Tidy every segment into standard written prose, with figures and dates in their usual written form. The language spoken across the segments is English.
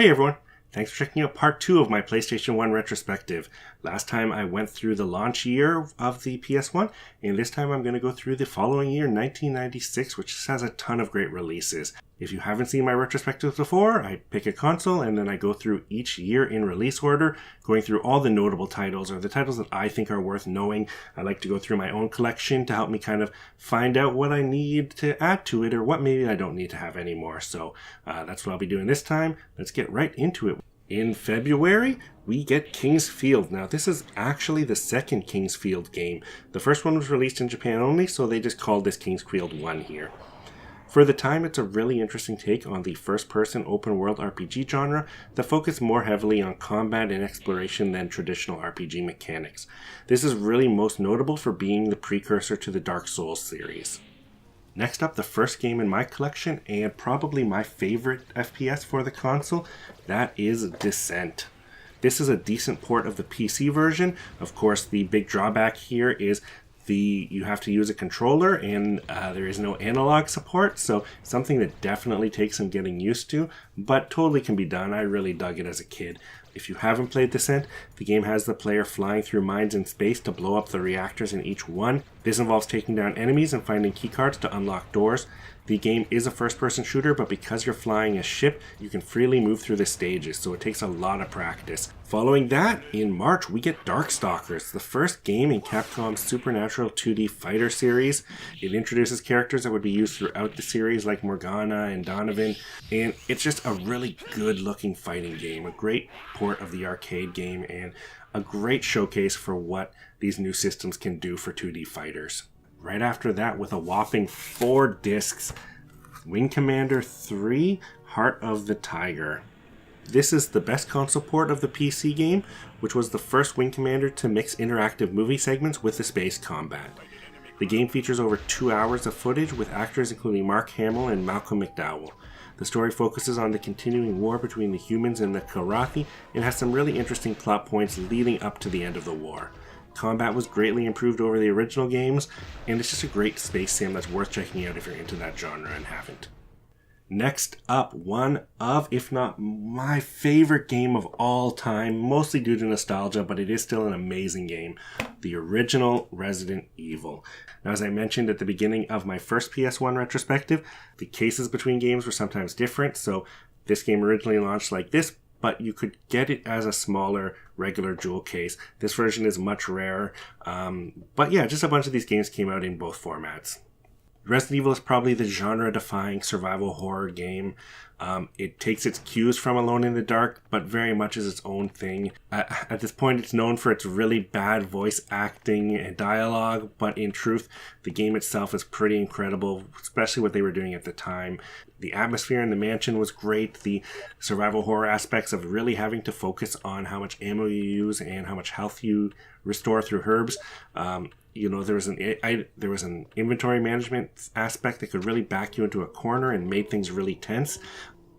Hey everyone, thanks for checking out part 2 of my PlayStation 1 retrospective. Last time I went through the launch year of the PS1, and this time I'm going to go through the following year, 1996, which just has a ton of great releases. If you haven't seen my retrospectives before, I pick a console and then I go through each year in release order, going through all the notable titles or the titles that I think are worth knowing. I like to go through my own collection to help me kind of find out what I need to add to it or what maybe I don't need to have anymore. So that's what I'll be doing this time. Let's get right into it. In February, we get King's Field. Now, this is actually the second King's Field game. The first one was released in Japan only, so they just called this King's Field 1 here. For the time, it's a really interesting take on the first-person open-world RPG genre that focused more heavily on combat and exploration than traditional RPG mechanics. This is really most notable for being the precursor to the Dark Souls series. Next up, the first game in my collection, and probably my favorite FPS for the console, that is Descent. This is a decent port of the PC version. Of course, the big drawback here is you have to use a controller, and there is no analog support, so something that definitely takes some getting used to, but totally can be done. I really dug it as a kid. If you haven't played Descent, the game has the player flying through mines in space to blow up the reactors in each one. This involves taking down enemies and finding keycards to unlock doors. The game is a first-person shooter, but because you're flying a ship, you can freely move through the stages, so it takes a lot of practice. Following that, in March, we get Darkstalkers, the first game in Capcom's Supernatural 2D fighter series. It introduces characters that would be used throughout the series, like Morgana and Donovan, and it's just a really good-looking fighting game, a great port of the arcade game, and a great showcase for what these new systems can do for 2D fighters. Right after that, with a whopping 4 discs, Wing Commander 3, Heart of the Tiger. This is the best console port of the PC game, which was the first Wing Commander to mix interactive movie segments with the space combat. The game features over 2 hours of footage with actors including Mark Hamill and Malcolm McDowell. The story focuses on the continuing war between the humans and the Kilrathi and has some really interesting plot points leading up to the end of the war. Combat was greatly improved over the original games, and it's just a great space sim that's worth checking out if you're into that genre and haven't. Next up, one of, if not my favorite game of all time, mostly due to nostalgia, but it is still an amazing game, the original Resident Evil. Now, as I mentioned at the beginning of my first PS1 retrospective, the cases between games were sometimes different, so this game originally launched like this, but you could get it as a smaller, regular jewel case. This version is much rarer, but yeah, just a bunch of these games came out in both formats. Resident Evil is probably the genre-defying survival horror game. It takes its cues from Alone in the Dark, but very much is its own thing. At this point, it's known for its really bad voice acting and dialogue, but in truth, the game itself is pretty incredible, especially what they were doing at the time. The atmosphere in the mansion was great. The survival horror aspects of really having to focus on how much ammo you use and how much health you restore through herbs. There was an inventory management aspect that could really back you into a corner and made things really tense.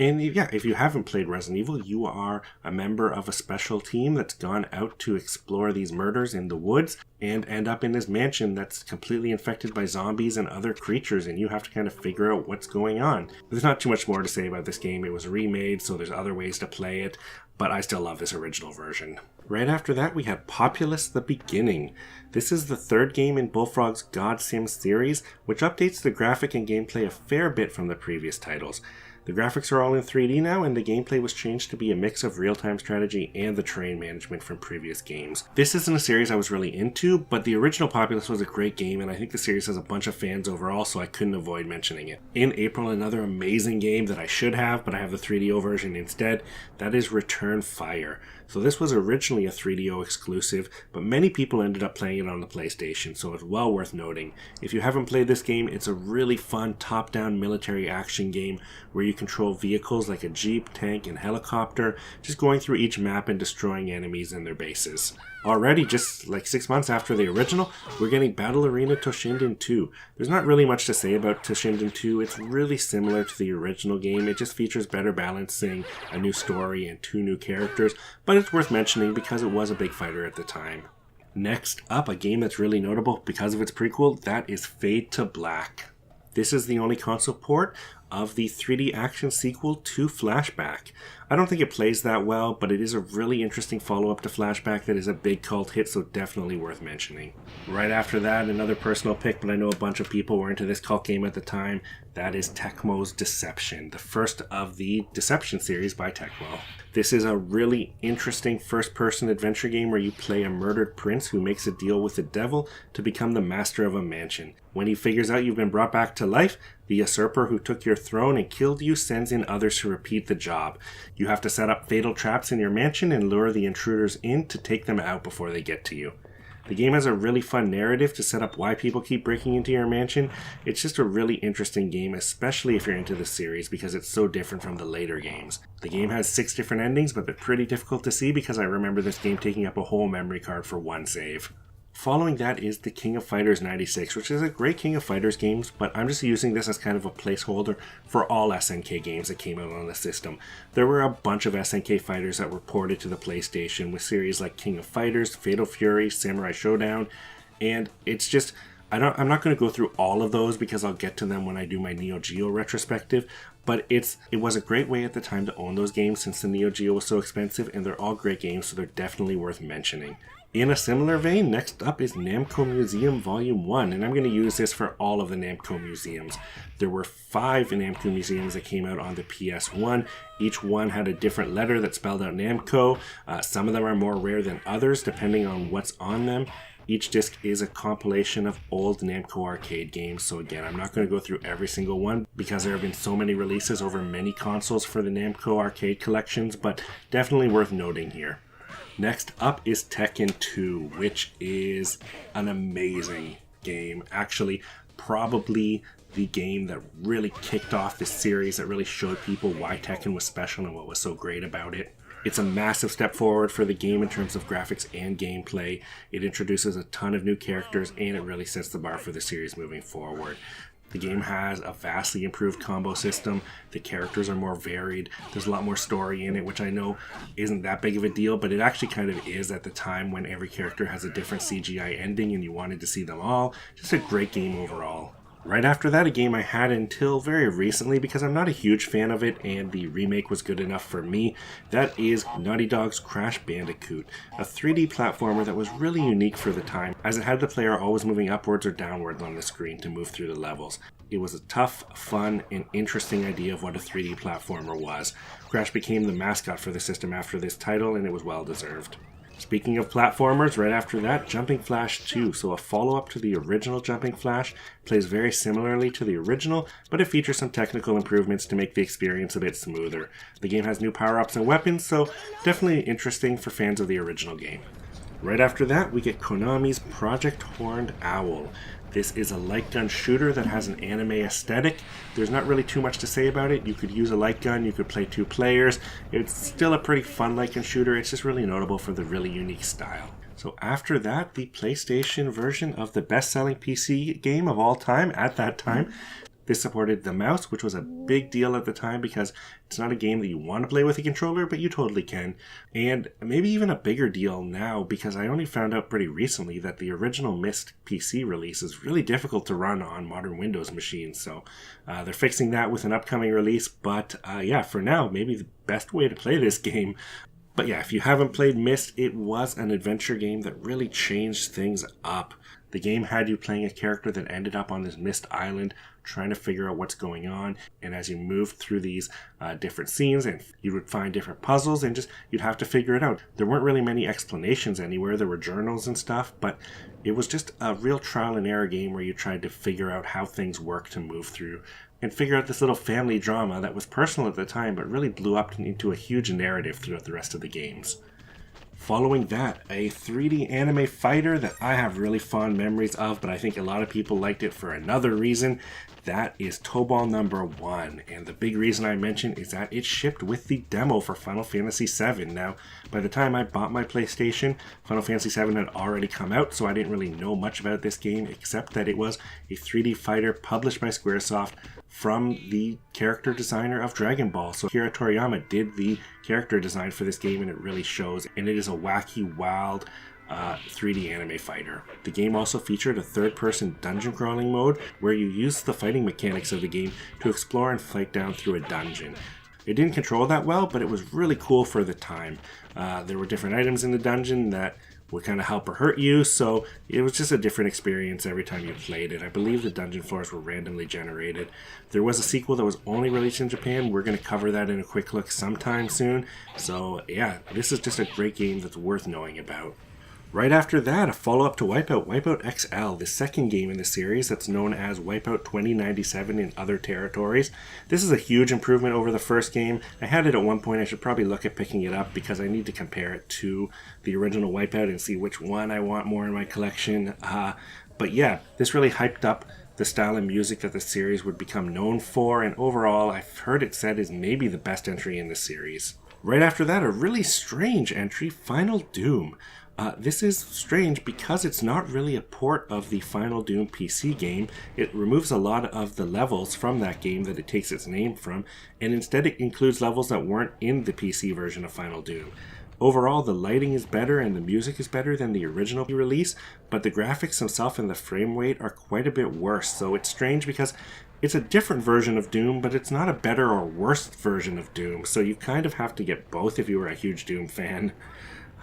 And yeah, if you haven't played Resident Evil, you are a member of a special team that's gone out to explore these murders in the woods and end up in this mansion that's completely infected by zombies and other creatures, and you have to kind of figure out what's going on. There's not too much more to say about this game. It was remade, so there's other ways to play it, but I still love this original version. Right after that, we had Populous: The Beginning. This is the third game in Bullfrog's God Sim series, which updates the graphic and gameplay a fair bit from the previous titles. The graphics are all in 3D now, and the gameplay was changed to be a mix of real-time strategy and the terrain management from previous games. This isn't a series I was really into, but the original Populous was a great game, and I think the series has a bunch of fans overall, so I couldn't avoid mentioning it. In April, another amazing game that I should have, but I have the 3DO version instead, that is Return Fire. So this was originally a 3DO exclusive, but many people ended up playing it on the PlayStation, so it's well worth noting. If you haven't played this game, it's a really fun top-down military action game where you control vehicles like a jeep, tank, and helicopter, just going through each map and destroying enemies and their bases. Already, just like 6 months after the original, we're getting Battle Arena Toshinden 2. There's not really much to say about Toshinden 2. It's really similar to the original game. It just features better balancing, a new story, and 2 new characters, but it's worth mentioning because it was a big fighter at the time. Next up, a game that's really notable because of its prequel, that is Fade to Black. This is the only console port of the 3D action sequel to Flashback. I don't think it plays that well, but it is a really interesting follow-up to Flashback that is a big cult hit, so definitely worth mentioning. Right after that, another personal pick, but I know a bunch of people were into this cult game at the time. That is Tecmo's Deception, the first of the Deception series by Tecmo. This is a really interesting first-person adventure game where you play a murdered prince who makes a deal with the devil to become the master of a mansion. When he figures out you've been brought back to life, the usurper who took your throne and killed you sends in others to repeat the job. You have to set up fatal traps in your mansion and lure the intruders in to take them out before they get to you. The game has a really fun narrative to set up why people keep breaking into your mansion. It's just a really interesting game, especially if you're into the series, because it's so different from the later games. The game has 6 different endings, but they're pretty difficult to see because I remember this game taking up a whole memory card for one save. Following that is the King of Fighters 96, which is a great King of Fighters games, but I'm just using this as kind of a placeholder for all SNK games that came out on the system. There were a bunch of SNK fighters that were ported to the PlayStation with series like King of Fighters, Fatal Fury, Samurai Showdown, and it's just, I'm not going to go through all of those because I'll get to them when I do my Neo Geo retrospective, but it was a great way at the time to own those games since the Neo Geo was so expensive, and they're all great games, so they're definitely worth mentioning. In a similar vein, next up is Namco Museum Volume 1, and I'm going to use this for all of the Namco museums. There were 5 Namco museums that came out on the PS1. Each one had a different letter that spelled out Namco. Some of them are more rare than others, depending on what's on them. Each disc is a compilation of old Namco arcade games, so again, I'm not going to go through every single one because there have been so many releases over many consoles for the Namco arcade collections, but definitely worth noting here. Next up is Tekken 2, which is an amazing game. Actually, probably the game that really kicked off this series, that really showed people why Tekken was special and what was so great about it. It's a massive step forward for the game in terms of graphics and gameplay. It introduces a ton of new characters, and it really sets the bar for the series moving forward. The game has a vastly improved combo system. The characters are more varied. There's a lot more story in it, which I know isn't that big of a deal, but it actually kind of is at the time when every character has a different CGI ending and you wanted to see them all. Just a great game overall. Right after that, a game I had until very recently because I'm not a huge fan of it and the remake was good enough for me. That is Naughty Dog's Crash Bandicoot, a 3D platformer that was really unique for the time as it had the player always moving upwards or downwards on the screen to move through the levels. It was a tough, fun, and interesting idea of what a 3D platformer was. Crash became the mascot for the system after this title, and it was well deserved. Speaking of platformers, right after that, Jumping Flash 2, so a follow-up to the original Jumping Flash, plays very similarly to the original, but it features some technical improvements to make the experience a bit smoother. The game has new power-ups and weapons, so definitely interesting for fans of the original game. Right after that, we get Konami's Project Horned Owl. This is a light gun shooter that has an anime aesthetic. There's not really too much to say about it. You could use a light gun, you could play 2 players. It's still a pretty fun light gun shooter. It's just really notable for the really unique style. So after that, the PlayStation version of the best-selling PC game of all time at that time. This supported the mouse, which was a big deal at the time because it's not a game that you want to play with a controller, but you totally can. And maybe even a bigger deal now because I only found out pretty recently that the original Myst PC release is really difficult to run on modern Windows machines. So they're fixing that with an upcoming release. But yeah, for now, maybe the best way to play this game. But yeah, if you haven't played Myst, it was an adventure game that really changed things up. The game had you playing a character that ended up on this Myst island, trying to figure out what's going on, and as you moved through these different scenes, and you would find different puzzles, and you'd have to figure it out. There weren't really many explanations anywhere. There were journals and stuff, but it was just a real trial and error game where you tried to figure out how things work to move through, and figure out this little family drama that was personal at the time, but really blew up into a huge narrative throughout the rest of the games. Following that, a 3D anime fighter that I have really fond memories of, but I think a lot of people liked it for another reason. That is Tobal number 1, and the big reason I mention is that it shipped with the demo for Final Fantasy VII. Now, by the time I bought my PlayStation, Final Fantasy VII had already come out, so I didn't really know much about this game except that it was a 3D fighter published by Squaresoft from the character designer of Dragon Ball. So Akira Toriyama did the character design for this game, and it really shows, and it is a wacky, wild, 3D anime fighter. The game also featured a third-person dungeon crawling mode where you use the fighting mechanics of the game to explore and fight down through a dungeon. It didn't control that well, but it was really cool for the time. There were different items in the dungeon that would kind of help or hurt you, so it was just a different experience every time you played it. I believe the dungeon floors were randomly generated. There was a sequel that was only released in Japan. We're going to cover that in a quick look sometime soon. So yeah, this is just a great game that's worth knowing about. Right after that, a follow-up to Wipeout, Wipeout XL, the second game in the series that's known as Wipeout 2097 in other territories. This is a huge improvement over the first game. I had it at one point. I should probably look at picking it up because I need to compare it to the original Wipeout and see which one I want more in my collection. But yeah, this really hyped up the style and music that the series would become known for, and overall, I've heard it said is maybe the best entry in the series. Right after that, a really strange entry, Final Doom. This is strange because it's not really a port of the Final Doom PC game. It removes a lot of the levels from that game that it takes its name from, and instead it includes levels that weren't in the PC version of Final Doom. Overall, the lighting is better and the music is better than the original release, but the graphics themselves and the frame rate are quite a bit worse, so it's strange because it's a different version of Doom, but it's not a better or worse version of Doom, so you kind of have to get both if you were a huge Doom fan.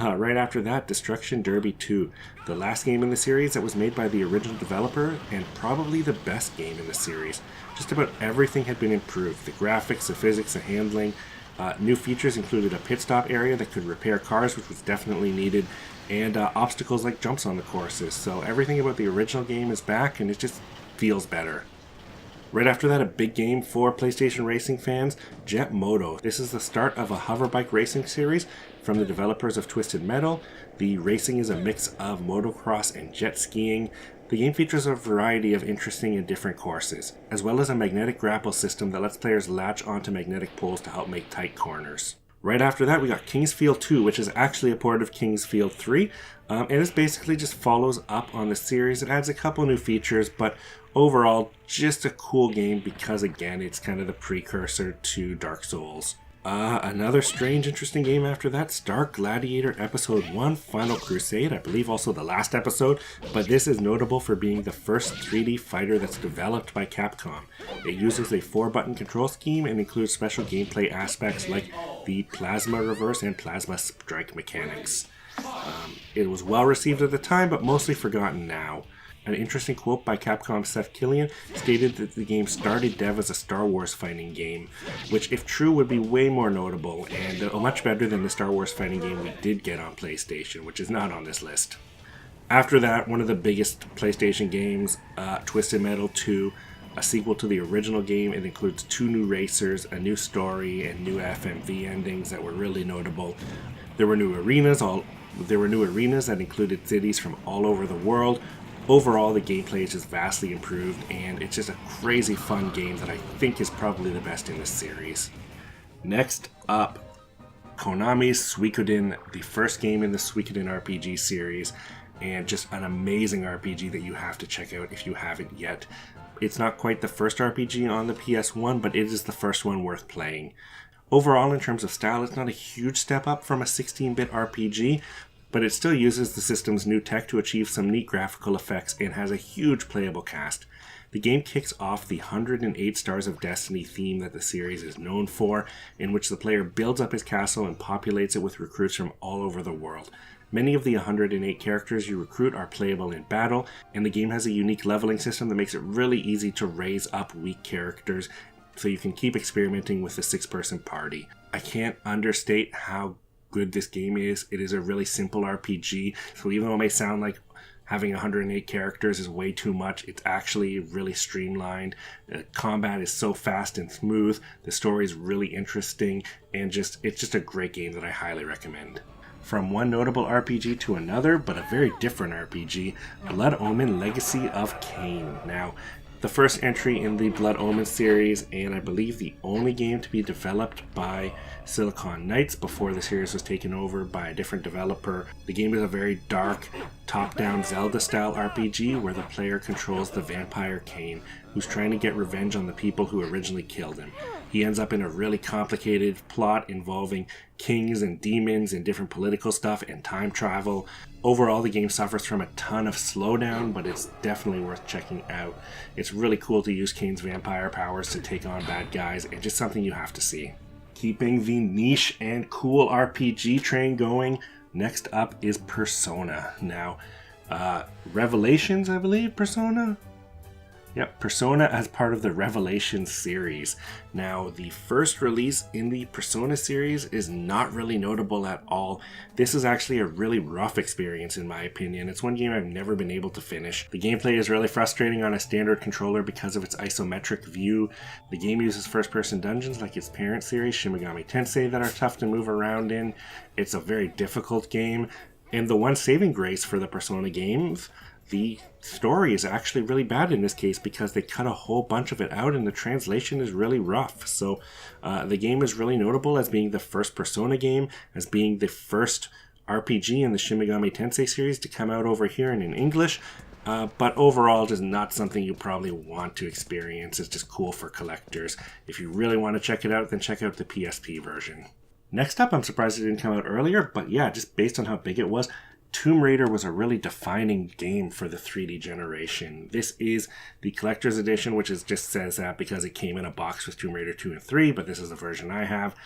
Right after that, Destruction Derby 2, the last game in the series that was made by the original developer, and probably the best game in the series. Just about everything had been improved. The graphics, the physics, the handling. New features included a pit stop area that could repair cars, which was definitely needed, and obstacles like jumps on the courses. So everything about the original game is back, and it just feels better. Right after that, a big game for PlayStation racing fans, Jet Moto. This is the start of a hoverbike racing series from the developers of Twisted Metal. The racing is a mix of motocross and jet skiing. The game features a variety of interesting and different courses, as well as a magnetic grapple system that lets players latch onto magnetic poles to help make tight corners. Right after that, we got Kingsfield 2, which is actually a port of Kingsfield 3, and it basically just follows up on the series. It adds a couple new features, but overall, just a cool game because, again, it's kind of the precursor to Dark Souls. Another strange, interesting game after that, Star Gladiator Episode 1, Final Crusade, I believe also the last episode, but this is notable for being the first 3D fighter that's developed by Capcom. It uses a 4-button control scheme and includes special gameplay aspects like the plasma reverse and plasma strike mechanics. It was well received at the time, but mostly forgotten now. An interesting quote by Capcom's Seth Killian stated that the game started dev as a Star Wars fighting game, which if true would be way more notable and much better than the Star Wars fighting game we did get on PlayStation, which is not on this list. After that, one of the biggest PlayStation games, Twisted Metal 2, a sequel to the original game. It includes 2 new racers, a new story, and new FMV endings that were really notable. There were new arenas that included cities from all over the world. Overall, the gameplay is just vastly improved, and it's just a crazy fun game that I think is probably the best in this series. Next up, Konami's Suikoden, the first game in the Suikoden RPG series, and just an amazing RPG that you have to check out if you haven't yet. It's not quite the first RPG on the PS1, but it is the first one worth playing. Overall, in terms of style, it's not a huge step up from a 16-bit RPG, but it still uses the system's new tech to achieve some neat graphical effects and has a huge playable cast. The game kicks off the 108 Stars of Destiny theme that the series is known for, in which the player builds up his castle and populates it with recruits from all over the world. Many of the 108 characters you recruit are playable in battle, and the game has a unique leveling system that makes it really easy to raise up weak characters so you can keep experimenting with the 6-person party. I can't understate how good this game is. It is a really simple RPG, so even though it may sound like having 108 characters is way too much, it's actually really streamlined. Combat is so fast and smooth, the story is really interesting, and it's just a great game that I highly recommend. From one notable RPG to another, but a very different RPG, Blood Omen Legacy of Kain. Now, the first entry in the Blood Omen series, and I believe the only game to be developed by Silicon Knights before the series was taken over by a different developer. The game is a very dark, top-down Zelda-style RPG where the player controls the vampire Kain. who's trying to get revenge on the people who originally killed him. He ends up in a really complicated plot involving kings and demons and different political stuff and time travel. Overall, the game suffers from a ton of slowdown, but it's definitely worth checking out. It's really cool to use Kane's vampire powers to take on bad guys, and just something you have to see. Keeping the niche and cool RPG train going, next up is Persona. Now, Revelations, I believe, Persona? Yep, Persona as part of the Revelations series. Now, the first release in the Persona series is not really notable at all. This is actually a really rough experience in my opinion. It's one game I've never been able to finish. The gameplay is really frustrating on a standard controller because of its isometric view. The game uses first-person dungeons like its parent series, Shin Megami Tensei, that are tough to move around in. It's a very difficult game. And the one saving grace for the Persona games, the story is actually really bad in this case because they cut a whole bunch of it out and the translation is really rough. So the game is really notable as being the first Persona game, as being the first RPG in the Shin Megami Tensei series to come out over here and in English. But overall, just not something you probably want to experience. It's just cool for collectors. If you really want to check it out, then check out the PSP version. Next up, I'm surprised it didn't come out earlier, but yeah, just based on how big it was, Tomb Raider was a really defining game for the 3D generation. This is the collector's edition, which just says that because it came in a box with Tomb Raider 2 and 3, but this is the version I have.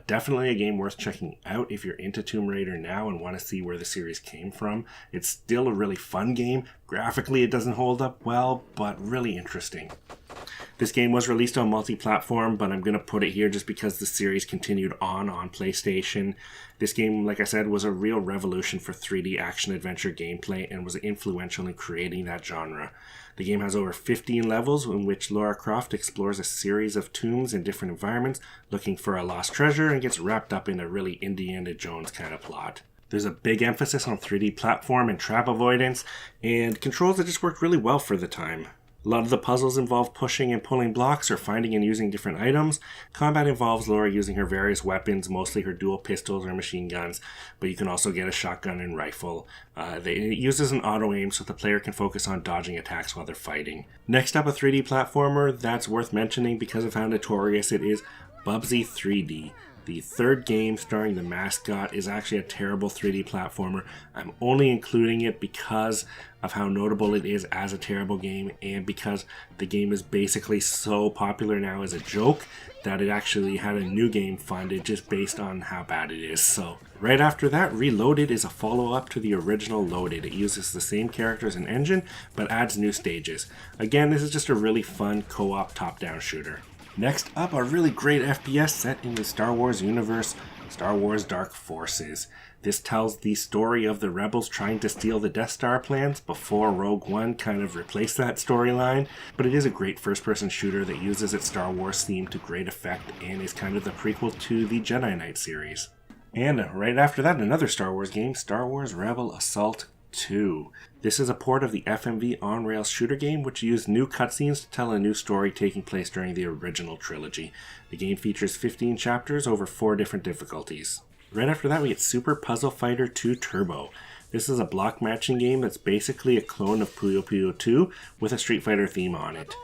Definitely a game worth checking out if you're into Tomb Raider now and want to see where the series came from. It's still a really fun game. Graphically, it doesn't hold up well, but really interesting. This game was released on multi-platform, but I'm going to put it here just because the series continued on PlayStation. This game, like I said, was a real revolution for 3D action-adventure gameplay and was influential in creating that genre. The game has over 15 levels in which Lara Croft explores a series of tombs in different environments looking for a lost treasure and gets wrapped up in a really Indiana Jones kind of plot. There's a big emphasis on 3D platform and trap avoidance, and controls that just worked really well for the time. A lot of the puzzles involve pushing and pulling blocks or finding and using different items. Combat involves Laura using her various weapons, mostly her dual pistols or machine guns, but you can also get a shotgun and rifle. It uses an auto-aim so the player can focus on dodging attacks while they're fighting. Next up, a 3D platformer that's worth mentioning because of how notorious it is, Bubsy 3D. The third game starring the mascot is actually a terrible 3D platformer. I'm only including it because of how notable it is as a terrible game and because the game is basically so popular now as a joke that it actually had a new game funded just based on how bad it is. So right after that, Reloaded is a follow-up to the original Loaded. It uses the same characters and engine but adds new stages. Again, this is just a really fun co-op top-down shooter. Next up, a really great FPS set in the Star Wars universe, Star Wars Dark Forces. This tells the story of the Rebels trying to steal the Death Star plans before Rogue One kind of replaced that storyline, but it is a great first-person shooter that uses its Star Wars theme to great effect and is kind of the prequel to the Jedi Knight series. And right after that, another Star Wars game, Star Wars Rebel Assault 2. This is a port of the FMV on-rails shooter game which used new cutscenes to tell a new story taking place during the original trilogy. The game features 15 chapters over 4 different difficulties. Right after that we get Super Puzzle Fighter 2 Turbo. This is a block matching game that's basically a clone of Puyo Puyo 2 with a Street Fighter theme on it.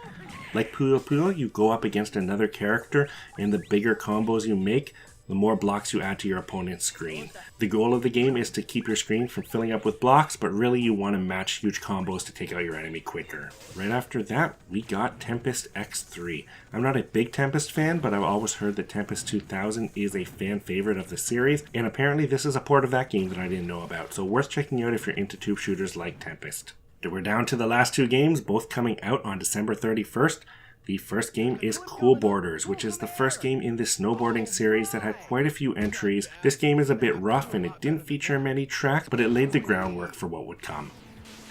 Like Puyo Puyo, you go up against another character and the bigger combos you make, the more blocks you add to your opponent's screen. The goal of the game is to keep your screen from filling up with blocks, but really you want to match huge combos to take out your enemy quicker. Right after that, we got Tempest X3. I'm not a big Tempest fan, but I've always heard that Tempest 2000 is a fan favorite of the series, and apparently this is a port of that game that I didn't know about, so worth checking out if you're into tube shooters like Tempest. We're down to the last 2 games, both coming out on December 31st. The first game is Cool Borders, which is the first game in the snowboarding series that had quite a few entries. This game is a bit rough and it didn't feature many tracks, but it laid the groundwork for what would come.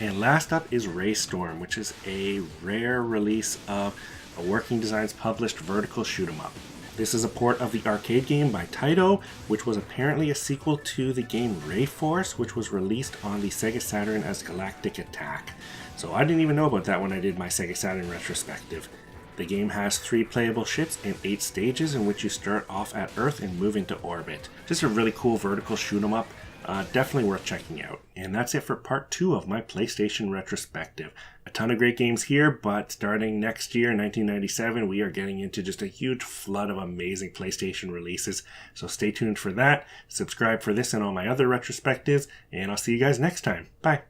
And last up is Raystorm, which is a rare release of a Working Designs published vertical shoot 'em up. This is a port of the arcade game by Taito, which was apparently a sequel to the game Rayforce, which was released on the Sega Saturn as Galactic Attack. So I didn't even know about that when I did my Sega Saturn retrospective. The game has 3 playable ships and 8 stages in which you start off at Earth and move into orbit. Just a really cool vertical shoot 'em up. Definitely worth checking out. And that's it for part 2 of my PlayStation retrospective. A ton of great games here, but starting next year, 1997, we are getting into just a huge flood of amazing PlayStation releases. So stay tuned for that. Subscribe for this and all my other retrospectives, and I'll see you guys next time. Bye.